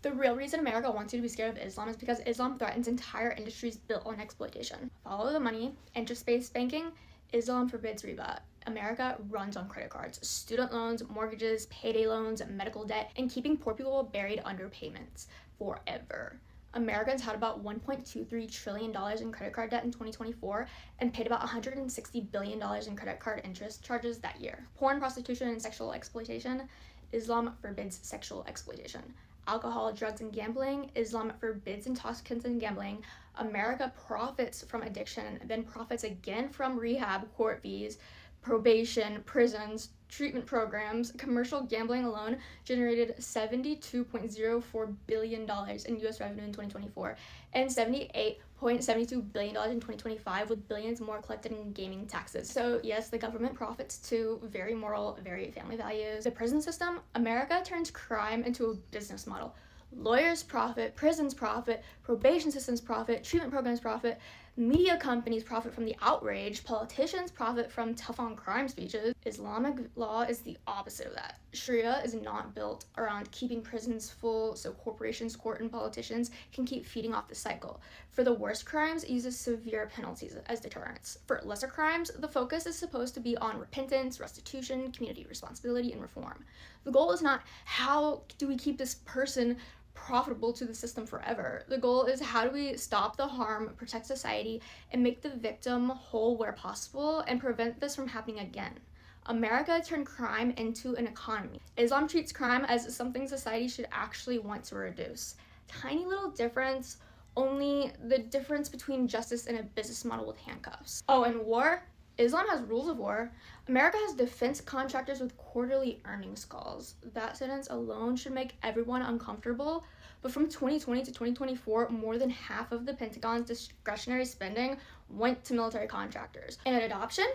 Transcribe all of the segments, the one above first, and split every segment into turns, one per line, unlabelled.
The real reason America wants you to be scared of Islam is because Islam threatens entire industries built on exploitation. Follow the money, interest-based banking, Islam forbids riba. America runs on credit cards, student loans, mortgages, payday loans, medical debt, and keeping poor people buried under payments forever. Americans had about $1.23 trillion in credit card debt in 2024 and paid about $160 billion in credit card interest charges that year. Porn, prostitution, and sexual exploitation, Islam forbids sexual exploitation. Alcohol, drugs, and gambling, Islam forbids intoxicants and gambling. America profits from addiction, then profits again from rehab, court fees, probation, prisons, treatment programs. Commercial gambling alone generated $72.04 billion in U.S. revenue in 2024 and $78.72 billion in 2025, with billions more collected in gaming taxes. So yes, the government profits too. Very moral, very family values. The prison system, America turns crime into a business model. Lawyers profit, prisons profit, probation systems profit, treatment programs profit, media companies profit from the outrage, politicians profit from tough on crime speeches. Islamic law is the opposite of that. Sharia is not built around keeping prisons full so corporations, court, and politicians can keep feeding off the cycle. For the worst crimes, it uses severe penalties as deterrents. For lesser crimes, the focus is supposed to be on repentance, restitution, community responsibility, and reform. The goal is not how do we keep this person profitable to the system forever. The goal is how do we stop the harm, protect society, and make the victim whole where possible and prevent this from happening again. America turned crime into an economy. Islam treats crime as something society should actually want to reduce. Tiny little difference, only the difference between justice and a business model with handcuffs. Oh, and war? Islam has rules of war. America has defense contractors with quarterly earnings calls. That sentence alone should make everyone uncomfortable. But from 2020 to 2024, more than half of the Pentagon's discretionary spending went to military contractors. And at adoption,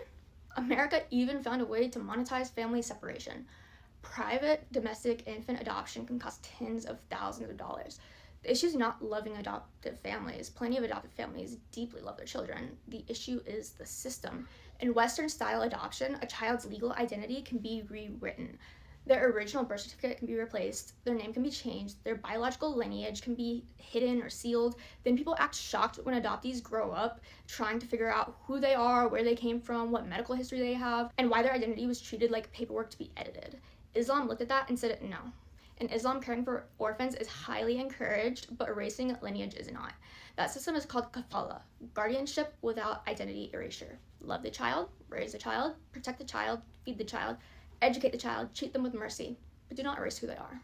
America even found a way to monetize family separation. Private domestic infant adoption can cost tens of thousands of dollars. The issue is not loving adoptive families. Plenty of adoptive families deeply love their children. The issue is the system. In Western-style adoption, a child's legal identity can be rewritten. Their original birth certificate can be replaced, their name can be changed, their biological lineage can be hidden or sealed. Then people act shocked when adoptees grow up, trying to figure out who they are, where they came from, what medical history they have, and why their identity was treated like paperwork to be edited. Islam looked at that and said no. In Islam, caring for orphans is highly encouraged, but erasing lineage is not. That system is called kafala, guardianship without identity erasure. Love the child, raise the child, protect the child, feed the child, educate the child, treat them with mercy, but do not erase who they are.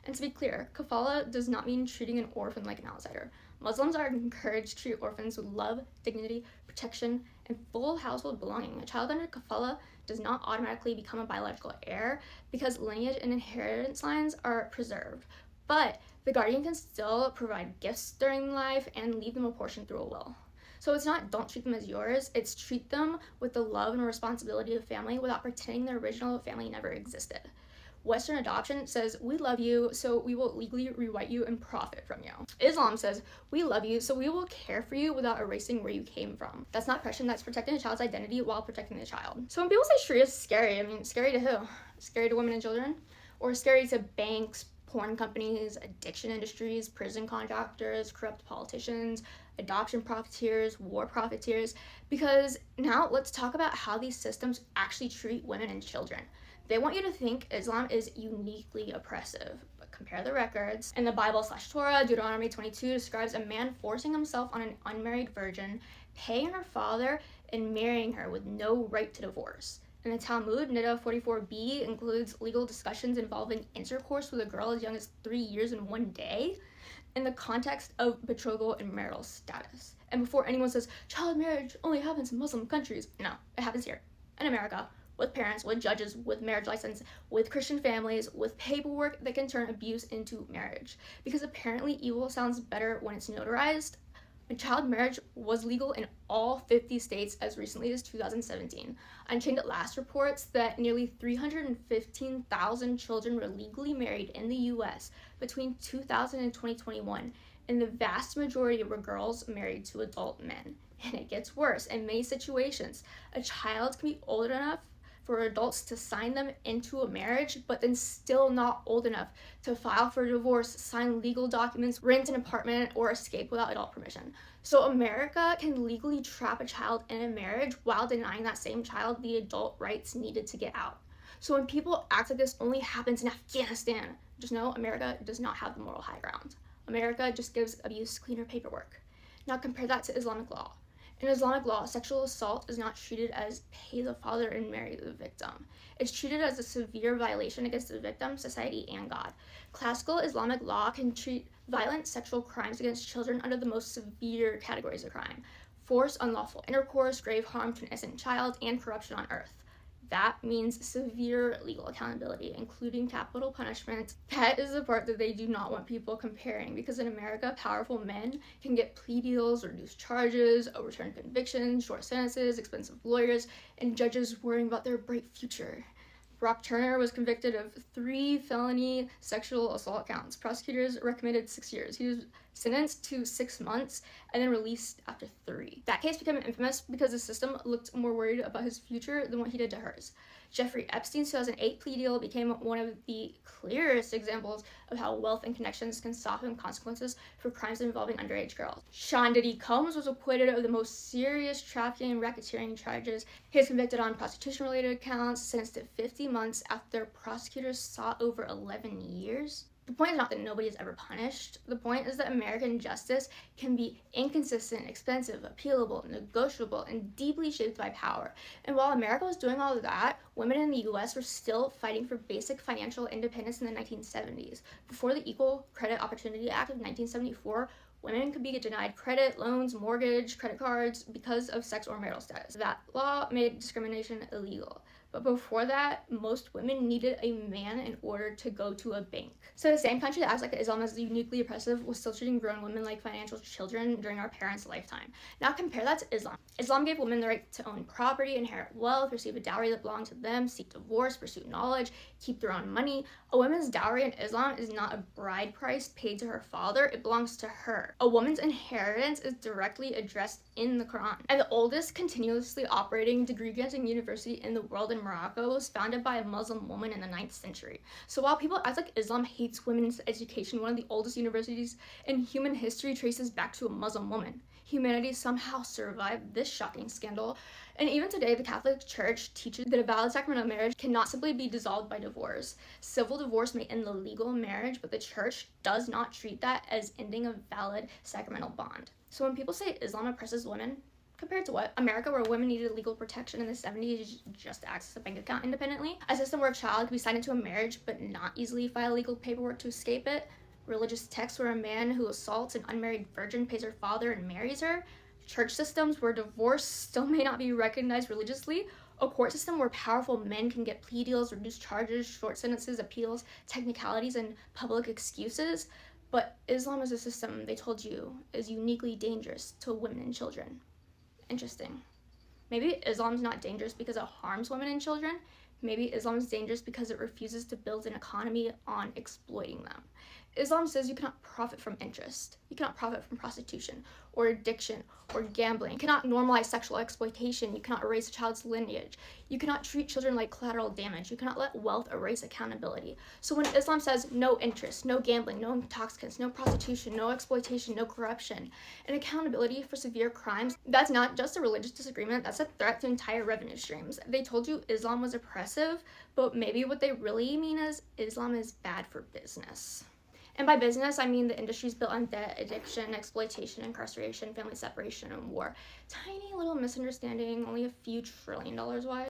And to be clear, kafala does not mean treating an orphan like an outsider. Muslims are encouraged to treat orphans with love, dignity, protection, and full household belonging. A child under kafala does not automatically become a biological heir because lineage and inheritance lines are preserved. But the guardian can still provide gifts during life and leave them a portion through a will. So it's not don't treat them as yours, it's treat them with the love and responsibility of family without pretending their original family never existed. Western adoption says, we love you, so we will legally rewrite you and profit from you. Islam says, we love you, so we will care for you without erasing where you came from. That's not oppression, that's protecting a child's identity while protecting the child. So when people say Sharia is scary, I mean, scary to who? Scary to women and children? Or scary to banks, porn companies, addiction industries, prison contractors, corrupt politicians, adoption profiteers, war profiteers? Because now let's talk about how these systems actually treat women and children. They want you to think Islam is uniquely oppressive, but compare the records. In the Bible/Torah, Deuteronomy 22 describes a man forcing himself on an unmarried virgin, paying her father, and marrying her with no right to divorce. In the Talmud, Nida 44b includes legal discussions involving intercourse with a girl as young as 3 years in one day in the context of betrothal and marital status. And before anyone says, child marriage only happens in Muslim countries, no, it happens here, in America, with parents, with judges, with marriage license, with Christian families, with paperwork that can turn abuse into marriage. Because apparently evil sounds better when it's notarized. And child marriage was legal in all 50 states as recently as 2017. Unchained at Last reports that nearly 315,000 children were legally married in the US between 2000 and 2021, and the vast majority were girls married to adult men. And it gets worse. In many situations, a child can be old enough for adults to sign them into a marriage, but then still not old enough to file for divorce, sign legal documents, rent an apartment, or escape without adult permission. So America can legally trap a child in a marriage while denying that same child the adult rights needed to get out. So when people act like this only happens in Afghanistan, just know America does not have the moral high ground. America just gives abuse cleaner paperwork. Now compare that to Islamic law. In Islamic law, sexual assault is not treated as pay the father and marry the victim. It's treated as a severe violation against the victim, society, and God. Classical Islamic law can treat violent sexual crimes against children under the most severe categories of crime: force, unlawful intercourse, grave harm to an innocent child, and corruption on earth. That means severe legal accountability, including capital punishment. That is the part that they do not want people comparing, because in America, powerful men can get plea deals, reduced charges, overturned convictions, short sentences, expensive lawyers, and judges worrying about their bright future. Brock Turner was convicted of 3 felony sexual assault counts. Prosecutors recommended 6 years. He was sentenced to 6 months and then released after 3. That case became infamous because the system looked more worried about his future than what he did to hers. Jeffrey Epstein's 2008 plea deal became one of the clearest examples of how wealth and connections can soften consequences for crimes involving underage girls. Sean Diddy Combs was acquitted of the most serious trafficking and racketeering charges. He was convicted on prostitution-related counts, sentenced to 50 months after prosecutors sought over 11 years. The point is not that nobody is ever punished. The point is that American justice can be inconsistent, expensive, appealable, negotiable, and deeply shaped by power. And while America was doing all of that, women in the US were still fighting for basic financial independence in the 1970s. Before the Equal Credit Opportunity Act of 1974, women could be denied credit, loans, mortgage, credit cards because of sex or marital status. That law made discrimination illegal. But before that, most women needed a man in order to go to a bank. So the same country that acts like Islam is uniquely oppressive was still treating grown women like financial children during our parents' lifetime. Now compare that to Islam. Islam gave women the right to own property, inherit wealth, receive a dowry that belonged to them, seek divorce, pursue knowledge, keep their own money. A woman's dowry in Islam is not a bride price paid to her father, it belongs to her. A woman's inheritance is directly addressed in the Quran. And the oldest continuously operating degree-granting university in the world in Morocco was founded by a Muslim woman in the 9th century. So while people act like Islam hates women's education, one of the oldest universities in human history traces back to a Muslim woman. Humanity somehow survived this shocking scandal. And even today, the Catholic Church teaches that a valid sacrament of marriage cannot simply be dissolved by divorce. Civil divorce may end the legal marriage, but the Church does not treat that as ending a valid sacramental bond. So when people say Islam oppresses women, compared to what? America, where women needed legal protection in the 70s just to access a bank account independently. A system where a child could be signed into a marriage but not easily file legal paperwork to escape it. Religious texts where a man who assaults an unmarried virgin pays her father and marries her. Church systems where divorce still may not be recognized religiously. A court system where powerful men can get plea deals, reduced charges, short sentences, appeals, technicalities, and public excuses. But Islam is a system, they told you, is uniquely dangerous to women and children. Interesting. Maybe Islam's not dangerous because it harms women and children. Maybe Islam is dangerous because it refuses to build an economy on exploiting them. Islam says you cannot profit from interest. You cannot profit from prostitution or addiction or gambling. You cannot normalize sexual exploitation. You cannot erase a child's lineage. You cannot treat children like collateral damage. You cannot let wealth erase accountability. So when Islam says no interest, no gambling, no intoxicants, no prostitution, no exploitation, no corruption, and accountability for severe crimes, that's not just a religious disagreement, that's a threat to entire revenue streams. They told you Islam was oppressive, but maybe what they really mean is Islam is bad for business. And by business, I mean the industries built on debt, addiction, exploitation, incarceration, family separation, and war. Tiny little misunderstanding, only a few $1 trillion wide.